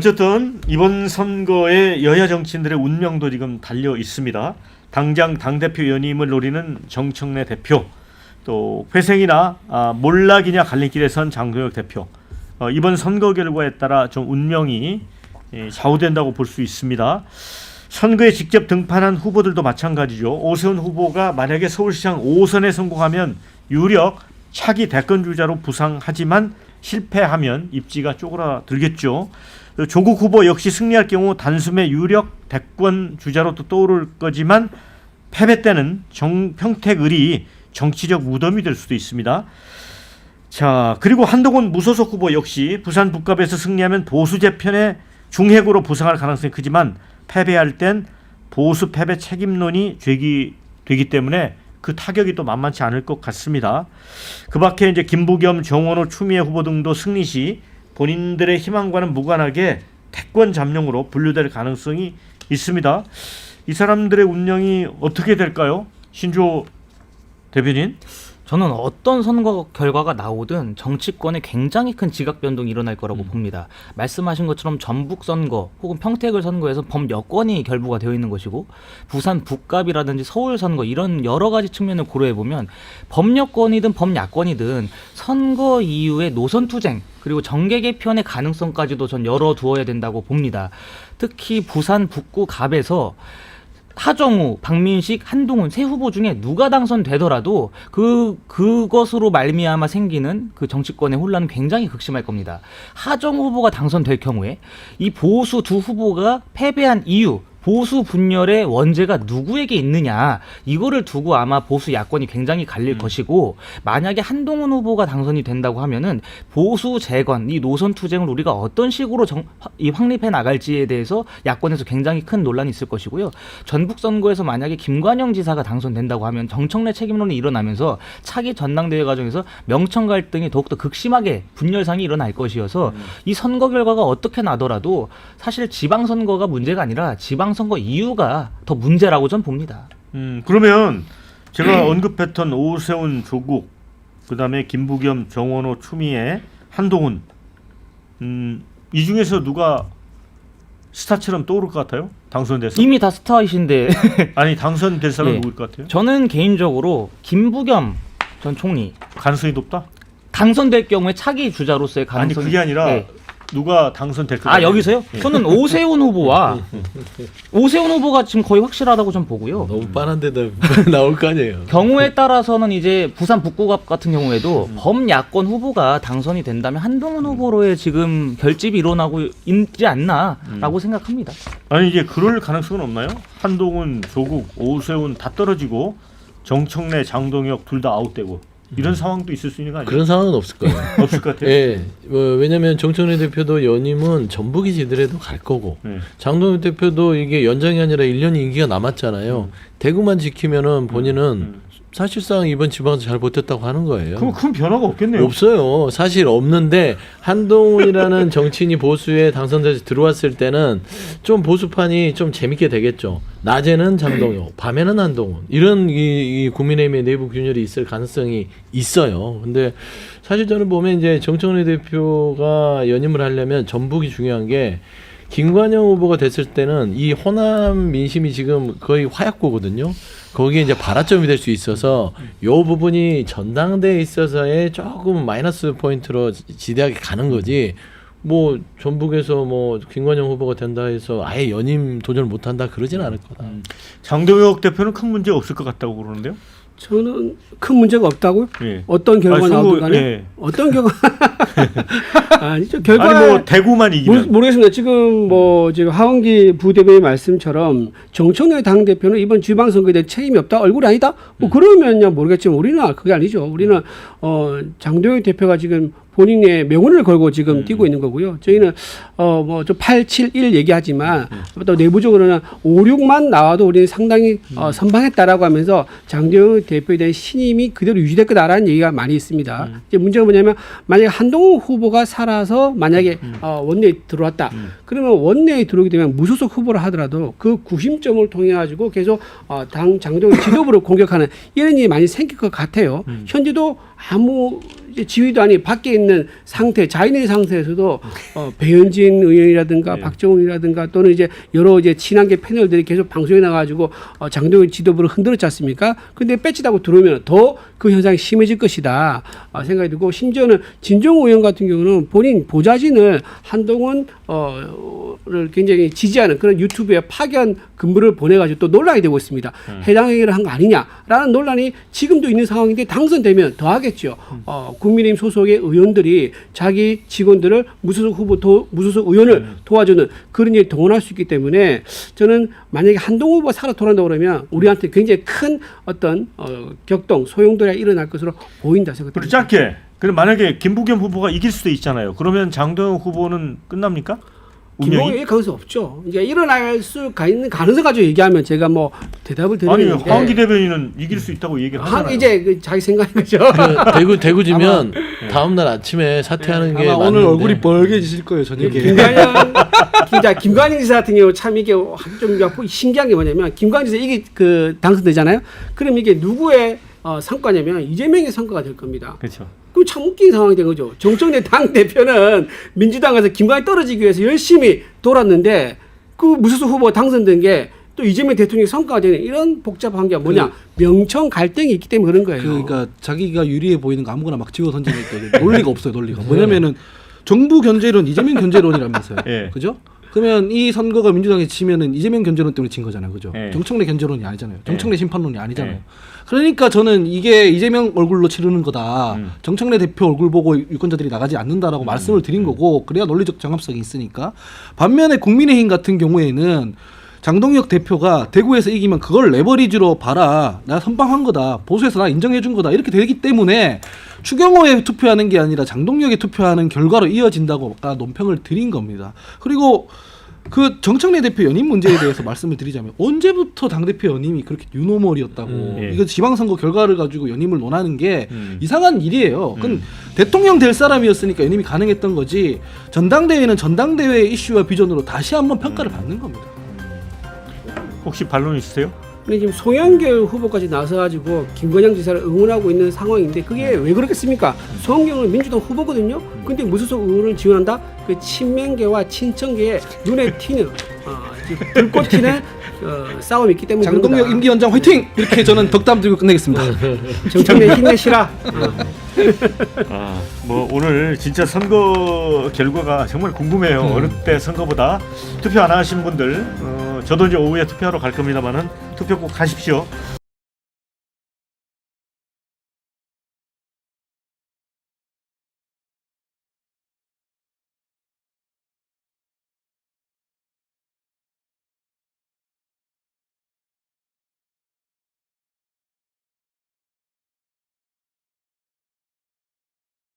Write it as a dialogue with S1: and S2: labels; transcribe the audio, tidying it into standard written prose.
S1: 어쨌든 이번 선거에 여야 정치인들의 운명도 지금 달려 있습니다. 당장 당대표 연임을 노리는 정청래 대표, 또 회생이나 몰락이냐 갈림길에 선 장동혁 대표. 이번 선거 결과에 따라 좀 운명이 좌우된다고 볼 수 있습니다. 선거에 직접 등판한 후보들도 마찬가지죠. 오세훈 후보가 만약에 서울시장 5선에 성공하면 유력 차기 대권주자로 부상하지만 실패하면 입지가 쪼그라들겠죠. 조국 후보 역시 승리할 경우 단숨에 유력 대권주자로 또 떠오를 거지만 패배 때는 평택을이 정치적 무덤이 될 수도 있습니다. 자, 그리고 한동훈 무소속 후보 역시 부산 북갑에서 승리하면 보수 재편의 중핵으로 부상할 가능성이 크지만 패배할 땐 보수 패배 책임론이 제기되기 때문에 그 타격이 또 만만치 않을 것 같습니다. 그 밖에 이제 김부겸, 정원호, 추미애 후보 등도 승리 시 본인들의 희망과는 무관하게 대권 잠룡으로 분류될 가능성이 있습니다. 이 사람들의 운명이 어떻게 될까요? 신조 대변인?
S2: 저는 어떤 선거 결과가 나오든 정치권에 굉장히 큰 지각 변동이 일어날 거라고 봅니다. 말씀하신 것처럼 전북 선거 혹은 평택을 선거에서 범여권이 결부가 되어 있는 것이고 부산 북갑이라든지 서울 선거 이런 여러 가지 측면을 고려해 보면 범여권이든 범야권이든 선거 이후의 노선 투쟁 그리고 정계 개편의 가능성까지도 전 열어두어야 된다고 봅니다. 특히 부산 북구 갑에서 하정우, 박민식, 한동훈 세 후보 중에 누가 당선되더라도 그것으로 말미암아 생기는 그 정치권의 혼란은 굉장히 극심할 겁니다. 하정우 후보가 당선될 경우에 이 보수 두 후보가 패배한 이유, 보수 분열의 원죄가 누구에게 있느냐 이거를 두고 아마 보수 야권이 굉장히 갈릴 것이고 만약에 한동훈 후보가 당선이 된다고 하면은 보수 재건 이 노선 투쟁을 우리가 어떤 식으로 확립해 나갈지에 대해서 야권에서 굉장히 큰 논란이 있을 것이고요. 전북 선거에서 만약에 김관영 지사가 당선된다고 하면 정청래 책임론이 일어나면서 차기 전당대회 과정에서 명청 갈등이 더욱더 극심하게 분열상이 일어날 것이어서 이 선거 결과가 어떻게 나더라도 사실 지방선거가 문제가 아니라 지방선거 이유가 더 문제라고 전 봅니다.
S1: 그러면 제가 언급했던 오세훈, 조국, 그다음에 김부겸, 정원호, 추미애, 한동훈 이 중에서 누가 스타처럼 떠오를 것 같아요? 당선돼서?
S2: 이미 다 스타이신데
S1: 아니 당선될 사람은
S2: 네.
S1: 누구일 것 같아요?
S2: 저는 개인적으로 김부겸 전 총리
S1: 가능성이 높다?
S2: 당선될 경우에 차기 주자로서의 가능성이
S1: 아니 그게 아니라
S2: 네.
S1: 누가 당선될 것 같아요?
S2: 여기서요? 저는 오세훈 후보와 오세훈 후보가 지금 거의 확실하다고 전 보고요.
S3: 너무 뻔한 데다 나올 거 아니에요.
S2: 경우에 따라서는 이제 부산 북구갑 같은 경우에도 범야권 후보가 당선이 된다면 한동훈 후보로의 지금 결집이 일어나고 있지 않나라고 생각합니다.
S1: 아니 이제 그럴 가능성은 없나요? 한동훈, 조국, 오세훈 다 떨어지고 정청래, 장동혁 둘 다 아웃되고 이런 상황도 있을 수 있는 거 아니에요?
S3: 그런 상황은 없을 거예요.
S1: 없을 것 같아요.
S3: 예, 왜냐하면 정청래 대표도 연임은 전북이 지더라도 갈 거고 장동혁 대표도 이게 연장이 아니라 1년 임기가 남았잖아요. 대구만 지키면은 본인은 사실상 이번 지방에서 잘 버텼다고 하는 거예요.
S1: 그럼 큰 변화가 없겠네요.
S3: 없어요. 사실 없는데 한동훈이라는 정치인이 보수에 당선돼서 들어왔을 때는 좀 보수판이 좀 재밌게 되겠죠. 낮에는 장동혁, 밤에는 한동훈 이런 이 국민의힘의 내부 균열이 있을 가능성이 있어요. 근데 사실 저는 보면 이제 정청래 대표가 연임을 하려면 전북이 중요한 게 김관영 후보가 됐을 때는 이 호남 민심이 지금 거의 화약고거든요. 거기에 이제 발화점이 될 수 있어서 이 부분이 전당대회에 있어서의 조금 마이너스 포인트로 지대하게 가는 거지. 뭐 전북에서 뭐 김관영 후보가 된다 해서 아예 연임 도전을 못한다 그러진 않을 거다.
S1: 장동혁 대표는 큰 문제 없을 것 같다고 그러는데요.
S4: 저는 큰 문제가 없다고요?
S1: 예.
S4: 어떤 결과가 나오든 간에
S1: 예.
S4: 어떤 결과 아니죠. 결과
S1: 아니 뭐 대구만 이기면
S4: 모르겠습니다. 지금 뭐 지금 하원기 부대변인 말씀처럼 정청래 당 대표는 이번 지방선거에 대한 책임이 없다, 얼굴이 아니다. 뭐 그러면야 모르겠지만 우리는 그게 아니죠. 우리는 장동혁 대표가 지금 본인의 명운을 걸고 지금 뛰고 있는 거고요. 저희는 뭐 좀 8, 7, 1 얘기하지만 또 내부적으로는 5, 6만 나와도 우리는 상당히 선방했다라고 하면서 장동혁 대표에 대한 신임이 그대로 유지될 거다라는 얘기가 많이 있습니다. 이제 문제가 뭐냐면 만약에 한동훈 후보가 살아서 만약에 원내에 들어왔다. 그러면 원내에 들어오게 되면 무소속 후보를 하더라도 그 구심점을 통해 가지고 계속 당 장동혁 지도부를 공격하는 이런 일이 많이 생길 것 같아요. 현재도 아무 이제 지휘단이 밖에 있는 상태, 자인의 상태에서도 배현진 의원이라든가
S1: 네.
S4: 박정훈이라든가 또는 이제 여러 이제 친한계 패널들이 계속 방송에 나가지고 장동혁 지도부를 흔들었지 않습니까? 근데 빼치다고 들어오면 더 그 현상이 심해질 것이다 생각이 들고, 심지어는 진정호 의원 같은 경우는 본인 보좌진을 한동훈 를 굉장히 지지하는 그런 유튜브에 파견 근무를 보내가지고 또 논란이 되고 있습니다. 해당 행위를 한 거 아니냐라는 논란이 지금도 있는 상황인데, 당선되면 더 하겠죠. 국민의힘 소속의 의원들이 자기 직원들을 무소속 무소속 의원을 도와주는 그런 일에 동원할 수 있기 때문에, 저는 만약에 한동훈 후보가 살아 돌아온다고 그러면 우리한테 굉장히 큰 어떤 격동, 소용돌이가 일어날 것으로 보인다
S1: 그리고
S4: 생각합니다.
S1: 짧게. 그럼 만약에 김부겸 후보가 이길 수도 있잖아요. 그러면 장동혁 후보는 끝납니까? 운명이?
S4: 김동연이 가능성 없죠. 이제 일어날 수 있는 가능성 가지고 얘기하면 제가 뭐 대답을
S1: 아니
S4: 드리는데,
S1: 황기 대변인은 이길 수 있다고 얘기를 하잖아요.
S4: 이제 그 자기 생각인 거죠.
S3: 대구 지면 다음 날 아침에 사퇴하는 게
S5: 아마 오늘
S3: 맞는데.
S5: 얼굴이 빨개지실 거예요, 저녁에.
S4: 김관영 지사 같은 경우 참 이게 좀 신기한 게 뭐냐면, 김관영 지사 이게 그 당선되잖아요. 그럼 이게 누구의 성과냐면 이재명의 성과가 될 겁니다.
S1: 그렇죠.
S4: 그럼 참 웃긴 상황이 된 거죠. 정청래 당 대표는 민주당에서 김관영 떨어지기 위해서 열심히 돌았는데, 그 무소속 후보가 당선된 게 또 이재명 대통령의 성과가 되는 이런 복잡한 게 뭐냐? 명청 갈등이 있기 때문에 그런 거예요.
S5: 그러니까 자기가 유리해 보이는 거 아무거나 막 집어 던지니까 논리가 없어요, 논리가. 뭐냐면은 정부 견제론, 이재명 견제론이라면서요.
S1: 예.
S5: 그죠? 그러면 이 선거가 민주당이 지면은 이재명 견제론 때문에 진 거잖아요, 그죠?
S1: 예.
S5: 정청래 견제론이 아니잖아요. 정청래 심판론이 아니잖아요.
S1: 예.
S5: 그러니까 저는 이게 이재명 얼굴로 치르는 거다.
S1: 음.
S5: 정청래 대표 얼굴 보고 유권자들이 나가지 않는다라고 말씀을 드린 거고, 그래야 논리적 정합성이 있으니까. 반면에 국민의힘 같은 경우에는 장동혁 대표가 대구에서 이기면 그걸 레버리지로 봐라, 나 선방한 거다, 보수에서 나 인정해 준 거다, 이렇게 되기 때문에 추경호에 투표하는 게 아니라 장동혁에 투표하는 결과로 이어진다고 아까 논평을 드린 겁니다. 그리고 그 정청래 대표 연임 문제에 대해서 말씀을 드리자면, 언제부터 당대표 연임이 그렇게 뉴노멀이었다고,
S1: 예.
S5: 이거 지방선거 결과를 가지고 연임을 논하는 게 이상한 일이에요. 그건
S1: 음.
S5: 대통령 될 사람이었으니까 연임이 가능했던 거지, 전당대회는 전당대회 이슈와 비전으로 다시 한번 평가를 받는 겁니다.
S1: 혹시 반론 있으세요?
S4: 근데 지금 송영길 후보까지 나서가지고 김건영 지사를 응원하고 있는 상황인데, 그게 왜 그렇겠습니까? 송영길은 민주당 후보거든요. 근데 무소속 의원을 지원한다? 그 친명계와 친청계의 눈에 튀는 불꽃 튀는 싸움이 있기 때문에 그런
S5: 장동혁
S4: 거다.
S5: 임기원장 화이팅! 이렇게 저는 덕담 드리고 끝내겠습니다.
S4: 정청래 힘내시라.
S1: 뭐 오늘 진짜 선거 결과가 정말 궁금해요. 어느 때 선거보다. 투표 안 하신 분들, 저도 이제 오후에 투표하러 갈 겁니다만은 투표 꼭 하십시오.